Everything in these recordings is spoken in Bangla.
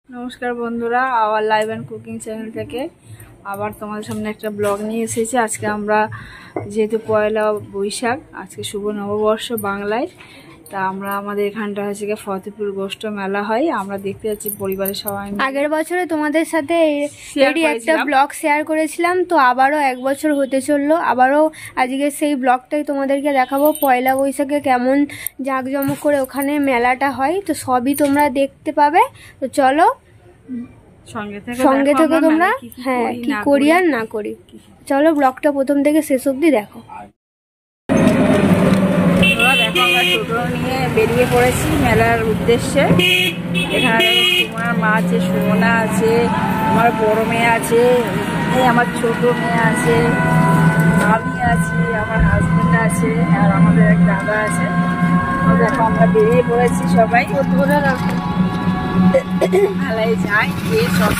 নমস্কার বন্ধুরা, our live and cooking channel থেকে আবার তোমাদের সামনে একটা ব্লগ নিয়ে এসেছি। আজকে আমরা যেহেতু পয়লা বৈশাখ, আজকে শুভ নববর্ষ বাংলায়, তা আমরা আমাদের এখানটা হচ্ছে গিয়ে ফতেপুর গোষ্ঠ মেলা হয়, আমরা দেখতে যাচ্ছি পরিবারের সবাই। আগের বছরে তোমাদের সাথে একটা ব্লগ শেয়ার করেছিলাম, তো আবারও এক বছর হতে চললো। আবারও আজকে সেই ব্লগটাই তোমাদেরকে দেখাবো। পয়লা বৈশাখে কেমন জাঁকজমক করে ওখানে মেলাটা হয়, তো সবই তোমরা দেখতে পাবে। তো চলো সঙ্গে থেকে তোমরা, হ্যাঁ, কি করি আর না করি, চলো ব্লগটা প্রথম থেকে শেষ অবধি দেখো। দেখো, আমরা টোটো নিয়ে বেরিয়ে পড়েছি মেলার উদ্দেশ্যে। এখানে সুমনার মা আছে, সুমনা আছে, আমার বড় মেয়ে আছে, আমার ছোট মেয়ে আছে, আমি আছি, আমার হাজবেন্ড আছে, আর আমাদের এক দাদা আছে। দেখো আমরা বেরিয়ে পড়েছি সবাই। মেলায় যাই, গিয়ে সব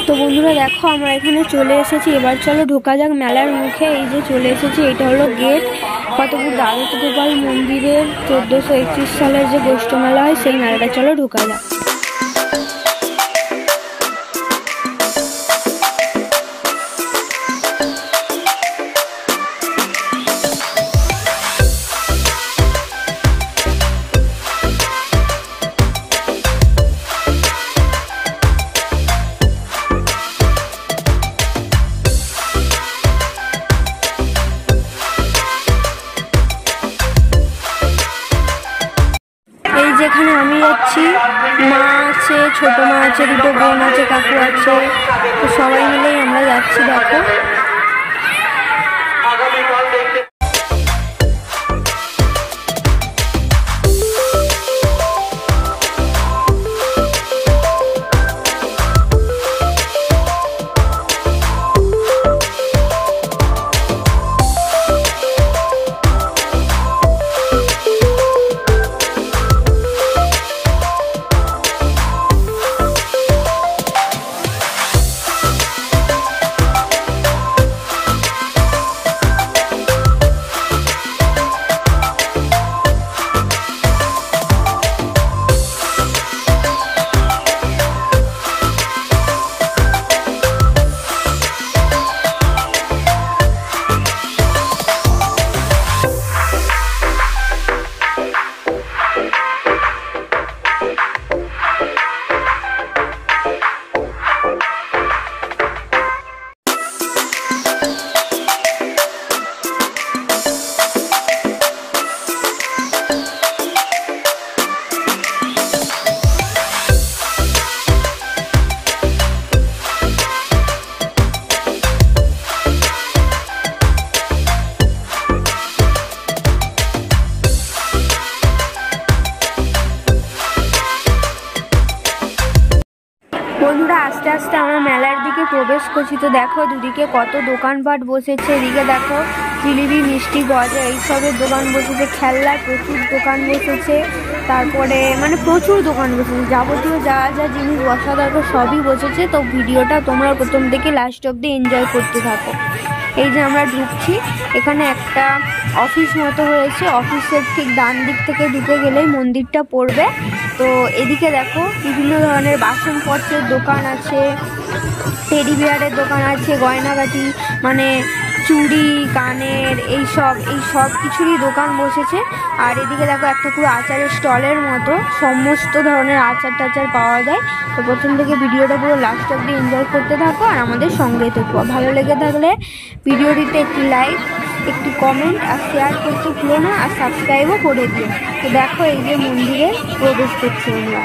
তো বন্ধুরা দেখো, আমরা এখানে চলে এসেছি। এবার চলো ঢোকা যাক মেলার মুখে। এই যে চলে এসেছি, এটা হলো গেট। ফতেপুর দ্বাদশ গোপাল মন্দিরের 1431 সালের যে গোষ্ঠ মেলা হয়, সেই মেলাটা, চলো ঢোকা যাক। যেখানে আমি যাচ্ছি, মা আছে, ছোট মা আছে, দুটো বোন আছে, কাকু আছে, তো সবাই মিলেই আমরা যাচ্ছি। দেখো বন্ধুরা, আস্তে আস্তে আমরা মেলার দিকে প্রবেশ করছি। তো দেখো দুদিকে কত দোকানপাট বসেছে। এদিকে দেখো জিলিপি, মিষ্টি, গজা, এইসবের দোকান বসেছে। খেলনার প্রচুর দোকান বসেছে। তারপরে মানে প্রচুর দোকান বসেছে, যাবতীয় যা যা জিনিস বসা দরকার সবই বসেছে। তো ভিডিওটা তোমরা প্রথম থেকে লাস্ট অবধি এনজয় করতে থাকো। এই যে আমরা ঢুকছি, এখানে একটা অফিস মতো হয়েছে। অফিসের ঠিক ডান দিক থেকে ঢুকে গেলেই মন্দিরটা পড়বে। তো এদিকে দেখো বিভিন্ন ধরনের বাসনপত্রের দোকান আছে, টেডি বিয়ারের দোকান আছে, গয়নাগাটি মানে চুড়ি, কানের, এই সব কিছুরই দোকান বসেছে। আর এদিকে দেখো একটা পুরো আচারের স্টলের মতো, সমস্ত ধরনের আচার টাচার পাওয়া যায়। তো প্রথম থেকে ভিডিওটা পুরো লাস্ট অবধি এনজয় করতে থাকো আর আমাদের সঙ্গে থেকো। ভালো লেগে থাকলে ভিডিওটিতে একটি লাইক, একটি কমেন্ট আর শেয়ার করতে ভুলো না, আর সাবস্ক্রাইবও করে দিও। তো দেখো এই যে মন্দিরে প্রবেশ করছি আমরা।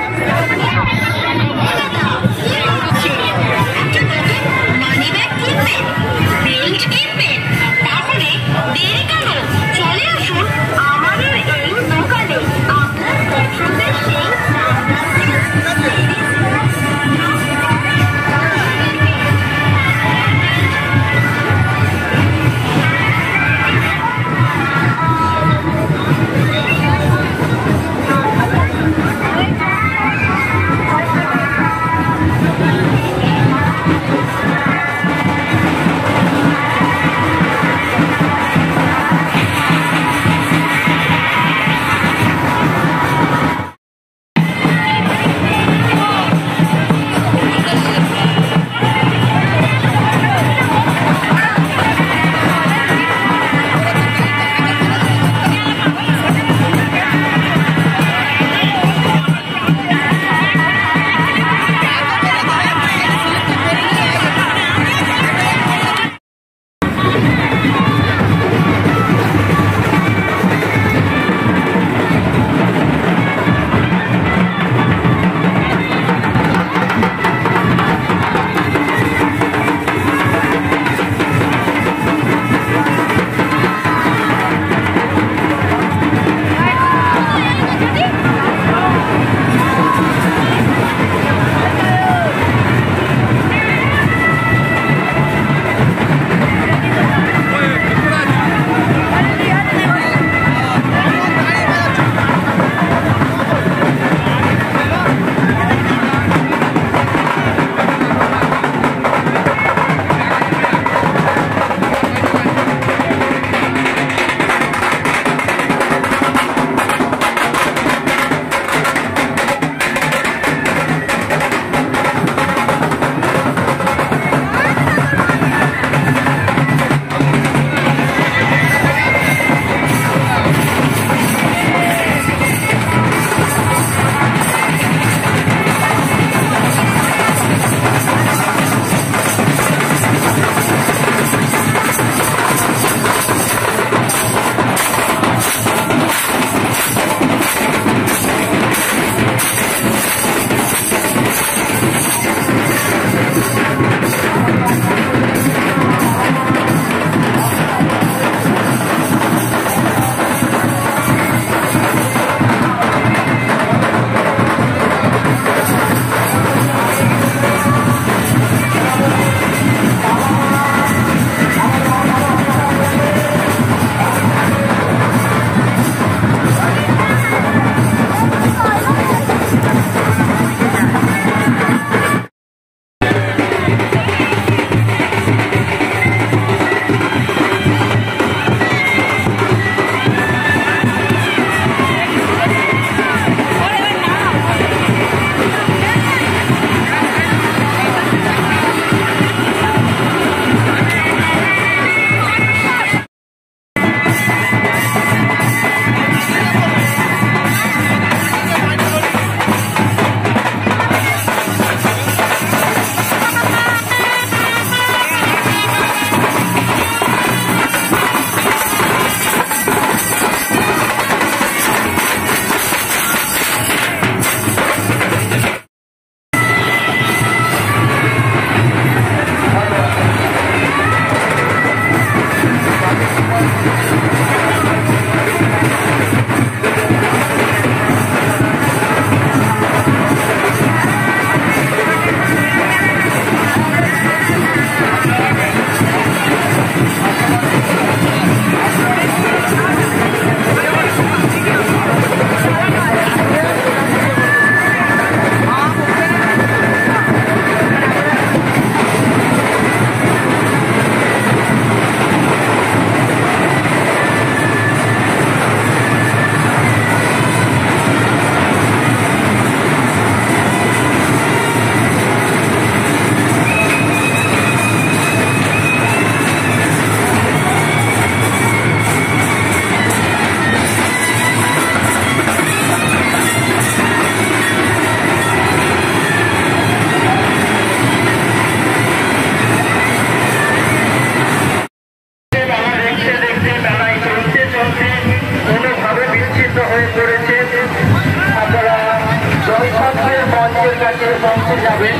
মিশে যাবেন,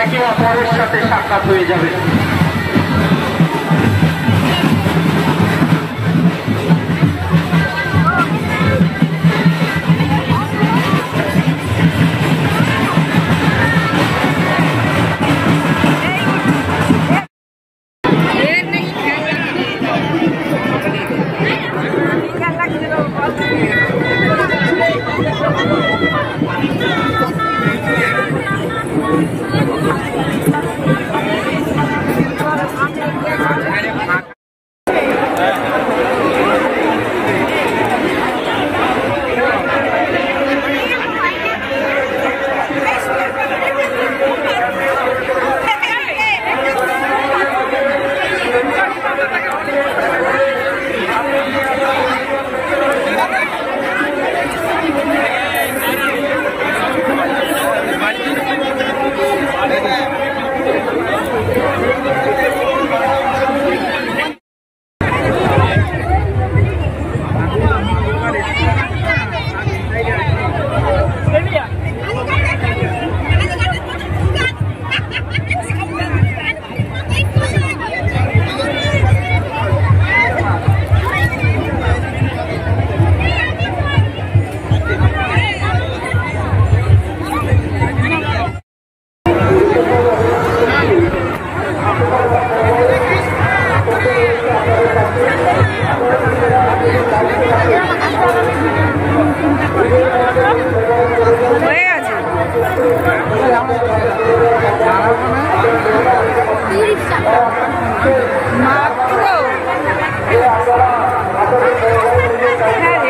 একে অপরের সাথে সাক্ষাৎ হয়ে যাবে।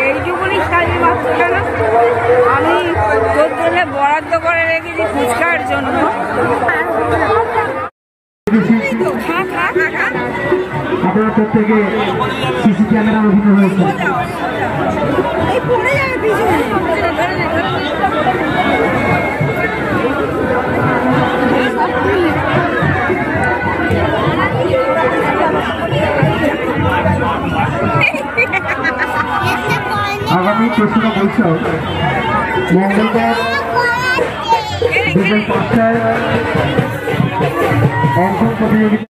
এইটুকুনি সাজি মাত্র কেন আমি তোর জন্য বরাদ্দ করে রেখেছি ফুচকার জন্য। আপনার প্রত্যেকে সিসি ক্যামেরা অধীন হয়েছে। আগামী ২রা বৈশাখ মঙ্গলবার বিকেল ৫টায় অঙ্কন প্রতিযোগিতা।